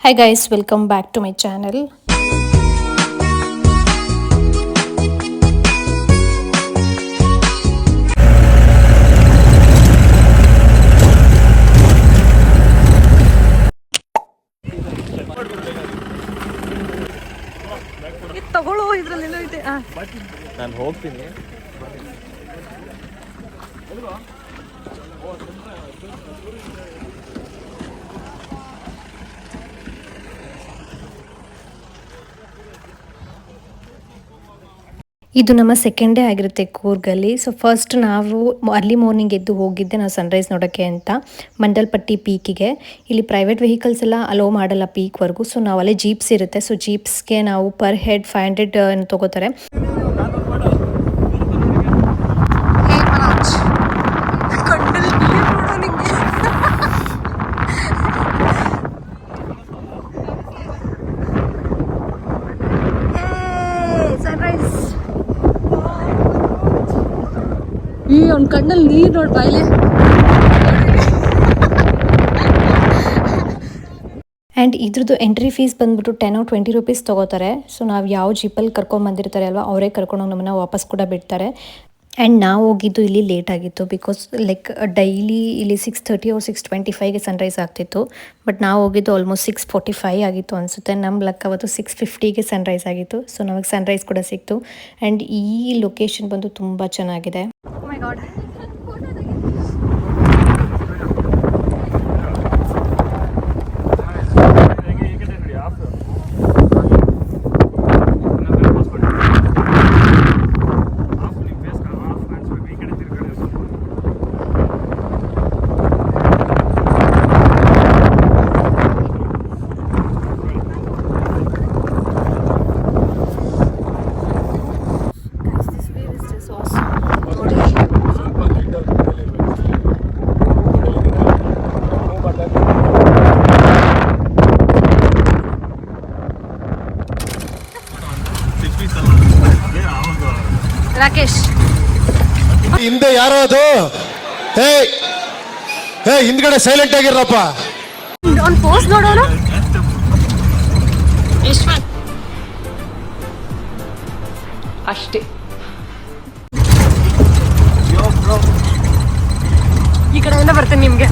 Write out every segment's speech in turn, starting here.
Hi guys, welcome back to my channel. ತಗೊಳ್ಳೋ ಇದ್ರಲ್ಲಿ ಐತೆ ನಾನು ಹೋಗ್ತೀನಿ. ಇದು ನಮ್ಮ ಸೆಕೆಂಡ್ ಡೇ ಆಗಿರುತ್ತೆ ಕೂರ್ಗಲ್ಲಿ. ಸೊ ಫಸ್ಟ್ ನಾವು ಅರ್ಲಿ ಮಾರ್ನಿಂಗ್ ಎದ್ದು ಹೋಗಿದ್ದೆ ನಾವು ಸನ್ರೈಸ್ ನೋಡೋಕ್ಕೆ ಅಂತ ಮಂಡಲ್ಪಟ್ಟಿ ಪೀಕಿಗೆ. ಇಲ್ಲಿ ಪ್ರೈವೇಟ್ ವೆಹಿಕಲ್ಸ್ ಎಲ್ಲ ಅಲೋ ಮಾಡಲ್ಲ ಪೀಕ್ವರೆಗೂ. ಸೊ ನಾವು ಅಲ್ಲೇ ಜೀಪ್ಸ್ ಇರುತ್ತೆ. ಸೊ ಜೀಪ್ಸ್ಗೆ ನಾವು ಪರ್ ಹೆಡ್ 500 ತೊಗೋತಾರೆ. ಅವ್ನ ಕಣ್ಣಲ್ಲಿ ನೀರು ನೋಡಿ ಬಾಯ್ಲೆ. ಆ್ಯಂಡ್ ಇದ್ರದ್ದು ಎಂಟ್ರಿ ಫೀಸ್ ಬಂದ್ಬಿಟ್ಟು 10 or 20 rupees ತೊಗೋತಾರೆ. ಸೊ ನಾವು ಯಾವ ಜೀಪಲ್ಲಿ ಕರ್ಕೊಂಬಂದಿರ್ತಾರೆ ಅಲ್ವಾ ಅವರೇ ಕರ್ಕೊಂಡೋಗಿ ನಮ್ಮನ್ನು ವಾಪಸ್ ಕೂಡ ಬಿಡ್ತಾರೆ. ಆ್ಯಂಡ್ ನಾವು ಹೋಗಿದ್ದು ಇಲ್ಲಿ ಲೇಟ್ ಆಗಿತ್ತು ಬಿಕಾಸ್ ಲೈಕ್ ಡೈಲಿ ಇಲ್ಲಿ 6:30 or 6:25ಗೆ ಸನ್ರೈಸ್ ಆಗ್ತಿತ್ತು. ಬಟ್ ನಾವು ಹೋಗಿದ್ದು ಆಲ್ಮೋಸ್ಟ್ 6:45 ಆಗಿತ್ತು ಅನಿಸುತ್ತೆ. ನಮ್ಮ ಲಕ್ ಅವತ್ತು 6:50ಗೆ ಸನ್ರೈಸ್ ಆಗಿತ್ತು. ಸೊ ನಮಗೆ ಸನ್ರೈಸ್ ಕೂಡ ಸಿಕ್ತು. ಆ್ಯಂಡ್ ಈ ಲೊಕೇಶನ್ ಬಂದು ತುಂಬ ಚೆನ್ನಾಗಿದೆ. ರಾಕೇಶ್ ಹಿಂದೆ ಯಾರೋ ಅದು ಹಿಂದ್ಗಡೆ ಸೈಲೆಂಟ್ ಆಗಿರಪ್ಪ. ಅವ್ನ ಪೋಸ್ ನೋಡೋಣ. ಅಷ್ಟೇ ಈ ಕಡೆಯಿಂದ ಬರ್ತೇನೆ ನಿಮ್ಗೆ.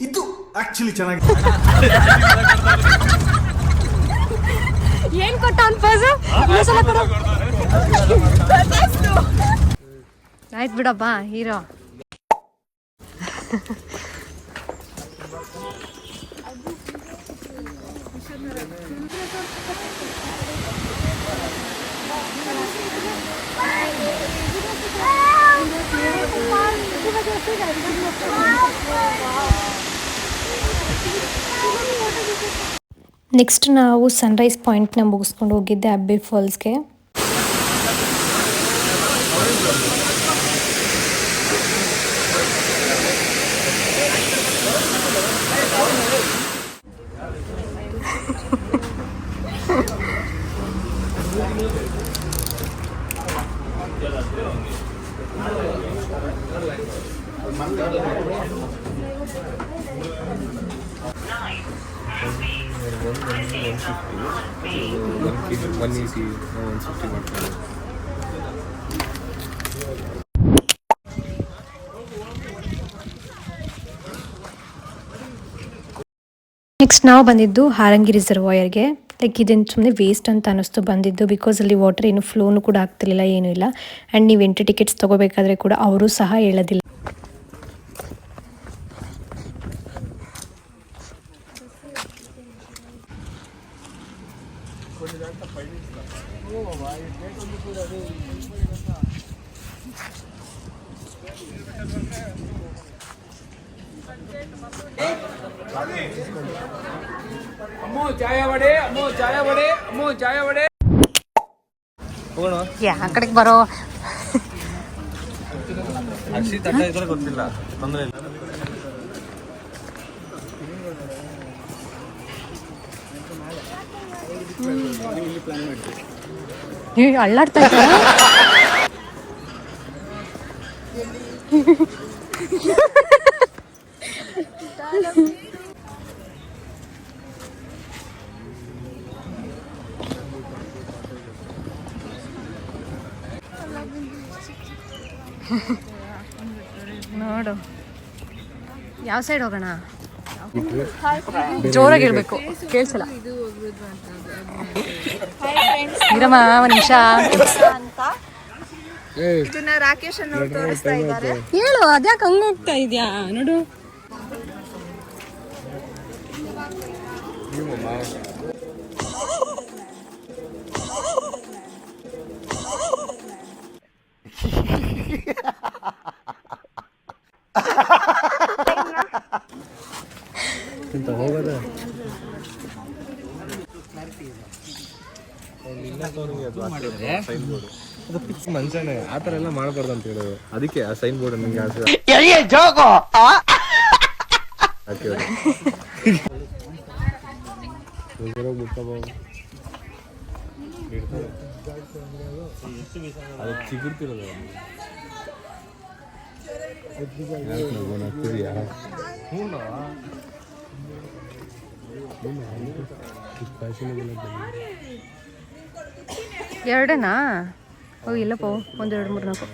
ಇದು ಆಕ್ಚುಲಿ ಚೆನ್ನಾಗಿ ಏನ್ ಕೊಟ್ಟ ಅವ್ನ ಪೋಸ್ ಇನ್ನೊಂದ್ಸಲ ಕೊಡು. ಆಯ್ತು ಬಿಡಪ್ಪ ಹೀರೋ. ನೆಕ್ಸ್ಟ್ ನಾವು ಸನ್ರೈಸ್ ಪಾಯಿಂಟ್ನ ಮುಗಿಸ್ಕೊಂಡು ಹೋಗಿದ್ದೆ ಅಬ್ಬೆ ಫಾಲ್ಸ್ಗೆ. ನೆಕ್ಸ್ಟ್ ನಾವು ಬಂದಿದ್ದು ಹಾರಂಗಿ ರಿಸರ್ವಾಯರ್ಗೆ. ಲೈಕ್ ಇದೇನು ಸುಮ್ಮನೆ ವೇಸ್ಟ್ ಅಂತ ಅನ್ನಿಸ್ತು ಬಂದಿದ್ದು ಬಿಕಾಸ್ ಅಲ್ಲಿ ವಾಟರ್ ಏನು ಫ್ಲೋನು ಕೂಡ ಆಗ್ತಿರ್ಲಿಲ್ಲ, ಏನೂ ಇಲ್ಲ. ಆ್ಯಂಡ್ ನೀವು ಎಂಟ್ರಿ ಟಿಕೆಟ್ಸ್ ತೊಗೋಬೇಕಾದ್ರೆ ಕೂಡ ಅವರು ಸಹ ಹೇಳೋದಿಲ್ಲ. ಆ ಕಡೆಗೆ ಬರೋ ಗೊತ್ತಿಲ್ಲ, ತೊಂದರೆ ಇಲ್ಲ. ಅಳ್ಳಾಡ್ತಾ ಇದ್ದಾರೆ. ನೋಡು ಯಾವ ಸೈಡ್ ಹೋಗೋಣ? ಜೋರಾಗಿ ಇರ್ಬೇಕು, ಕೇಳಿಸಲ್ಲ. ಇರಮ್ಮ ಒಂದು ನಿಮಿಷ. ಇದನ್ನ ರಾಕೇಶ್ ಅನ್ನೋರು ತೋರಿಸ್ತಾ ಇದ್ದಾರೆ. ಹೇಳು, ಅದ್ಯಾಕೆ ಹಂಗ ಹೋಗ್ತಾ ಇದ್ಯಾ? ನೋಡು ಹೋಗೋದ ಅದು ಫಿಕ್ಸ್ ಮನುಷ್ಯನೇ ಆ ಥರ ಎಲ್ಲ ಮಾಡಬಾರ್ದು ಅಂತ ಹೇಳೋದು. ಅದಕ್ಕೆ ಆ ಸೈನ್ ಬೋರ್ಡ್ ನಿಮ್ಗೆ ಅದು ಚಿಗುರ್ತಿರೋದು. ಎರಡನಾ? ಹೋಗಿ ಇಲ್ಲಪ್ಪ, 1 2 3 4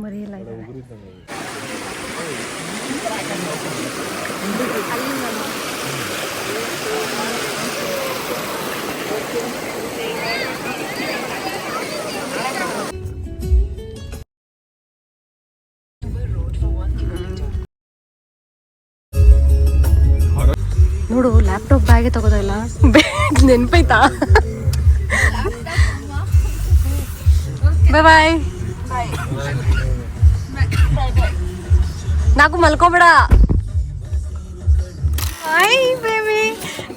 ಮರಿಯಲ್ಲ ಇದೆ. ನೋಡು, ಲ್ಯಾಪ್ಟಾಪ್ ಬ್ಯಾಗೆ ತಗೋದಿಲ್ಲ. ನೆನ್ಪೈತಾ? ಬಾಯ್ ಬಾಯ್. ನಾಕು ಮಲ್ಕೋಬೇಡ. ಬಾಯ್ ಬೇಬಿ.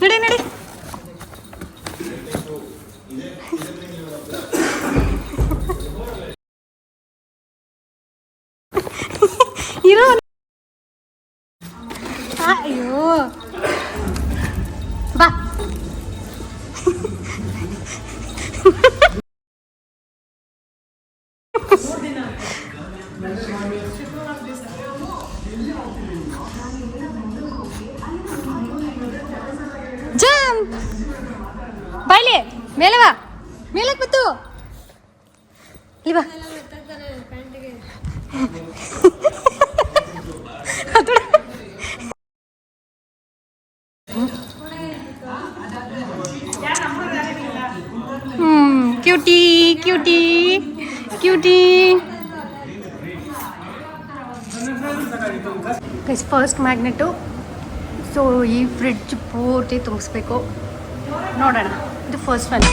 ನಡಿ ನಡಿ. ಇರೋ. ಅಯ್ಯೋ ಬಾ. ಜಂಪ್. ಬಾಯ್ಲೆ ಮೇಲೆ ಬಾ. ಮೇಲಕ್ಕೆ ಬತ್ತು. ಇಲ್ಲಿ ಬಾ. Cutie cutie cutie. First magnate. So ಈ ಫ್ರಿಡ್ಜ್ ಪೂರ್ತಿ ತುಂಬಿಸ್ಬೇಕು. ನೋಡೋಣ, ಇದು ಫಸ್ಟ್ ಒನ್.